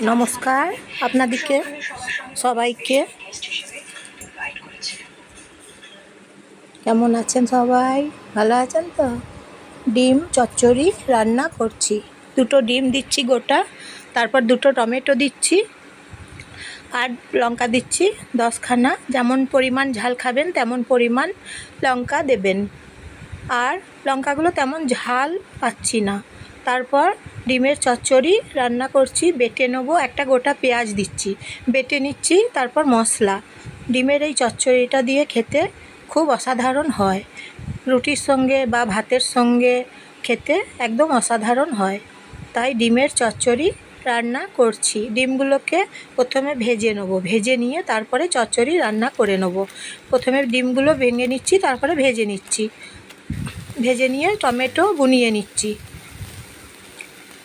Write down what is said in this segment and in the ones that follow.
নমস্কার আপনাদেরকে সবাইকে। কেমন আছেন সবাই? ভালো আছেন তো? ডিম চচ্চড়ি রান্না করছি। দুটো ডিম দিচ্ছি গোটা, তারপর দুটো টমেটো দিচ্ছি আর লঙ্কা দিচ্ছি 10খানা। যেমন পরিমাণ ঝাল খাবেন তেমন পরিমাণ লঙ্কা দেবেন। আর লঙ্কাগুলো তেমন ঝাল পাচ্ছি না। তারপর ডিমের চচ্চড়ি রান্না করছি, বেটে নেবো। একটা গোটা পেঁয়াজ দিচ্ছি, বেটে নিচ্ছি। তারপর মশলা। ডিমের এই চচ্চড়িটা দিয়ে খেতে খুব অসাধারণ হয়। রুটির সঙ্গে বা ভাতের সঙ্গে খেতে একদম অসাধারণ হয়। তাই ডিমের চচ্চড়ি রান্না করছি। ডিমগুলোকে প্রথমে ভেজে নেবো, ভেজে নিয়ে তারপরে চচ্চড়ি রান্না করে নেবো। প্রথমে ডিমগুলো ভেঙে নিচ্ছি, তারপরে ভেজে নিচ্ছি। ভেজে নিয়ে টমেটো বুনিয়ে নিচ্ছি।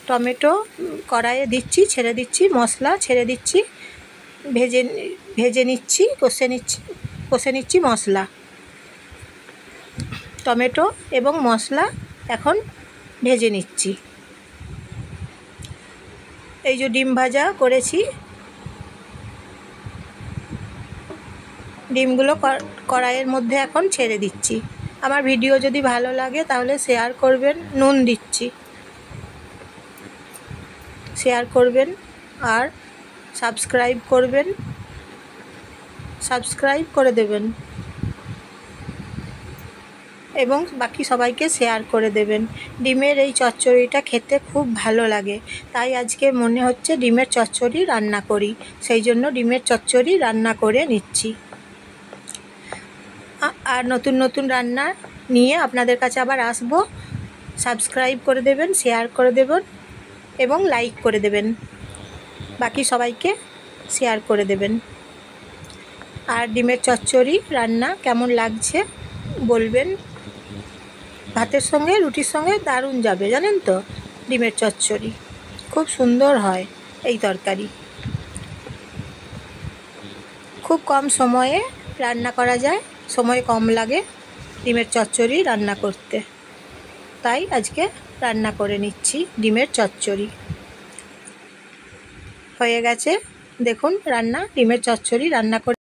টমেটো কড়াইয়ে দিচ্ছি, ছেড়ে দিচ্ছি, মশলা ছেড়ে দিচ্ছি, ভেজে নিচ্ছি, কষে নিচ্ছি মশলা। টমেটো এবং মশলা এখন ভেজে নিচ্ছি। এই যে ডিম ভাজা করেছি, ডিমগুলো কড়াইয়ের মধ্যে এখন ছেড়ে দিচ্ছি। আমার ভিডিও যদি ভালো লাগে তাহলে শেয়ার করবেন। নুন দিচ্ছি, শেয়ার করবেন আর সাবস্ক্রাইব করবেন, সাবস্ক্রাইব করে দেবেন এবং বাকি সবাইকে শেয়ার করে দেবেন। ডিমের এই চচ্চড়িটা খেতে খুব ভালো লাগে, তাই আজকে মনে হচ্ছে ডিমের চচ্চড়ি রান্না করি। সেই জন্য ডিমের চচ্চড়ি রান্না করে নিচ্ছি। আর নতুন নতুন রান্না নিয়ে আপনাদের কাছে আবার আসবো। সাবস্ক্রাইব করে দেবেন, শেয়ার করে দেবেন এবং লাইক করে দেবেন। বাকি সবাইকে শেয়ার করে দেবেন। আর ডিমের চচ্চড়ি রান্না কেমন লাগছে বলবেন। ভাতের সঙ্গে রুটির সঙ্গে দারুণ যাবে, জানেন তো। ডিমের চচ্চড়ি খুব সুন্দর হয় এই তরকারি। খুব কম সময়ে রান্না করা যায়, সময় কম লাগে ডিমের চচ্চড়ি রান্না করতে। তাই আজকে রান্না করে নিচ্ছি ডিমের চচ্চড়ি। হয়ে গেছে দেখুন রান্না। ডিমের চচ্চড়ি রান্না করে